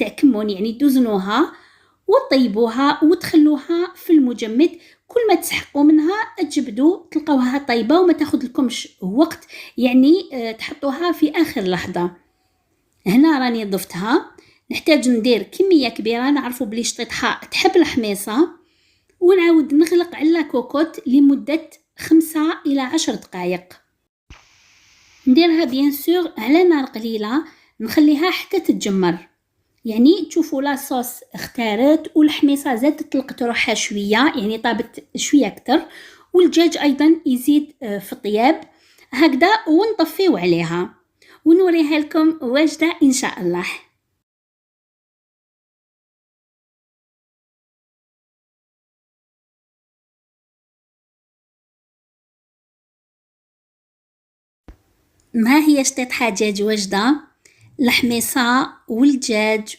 تاع كمون، يعني توزنوها وطيبوها وتخلوها في المجمد. كل ما تسحقوا منها تجبدوا تلقاوها طيبة وما تاخذ لكمش وقت، يعني تحطوها في آخر لحظة. هنا راني ضفتها. نحتاج ندير كمية كبيرة، نعرفوا بلي شطيطها تحب الحميصة، ونعاود نغلق على كوكوت لمدة 5 إلى 10 دقائق. نديرها بيان سور على نار قليلة، نخليها حتى تتجمر، يعني تشوفوا لاصوص اختارت والحميصة زادت طلقت روحها شوية، يعني طابت شوية أكتر، والدجاج أيضا يزيد في الطياب هكذا. ونطفيو عليها ونوريها لكم واجدة إن شاء الله. ما هي شطيطها دجاج واجدة، الحميصة والدجاج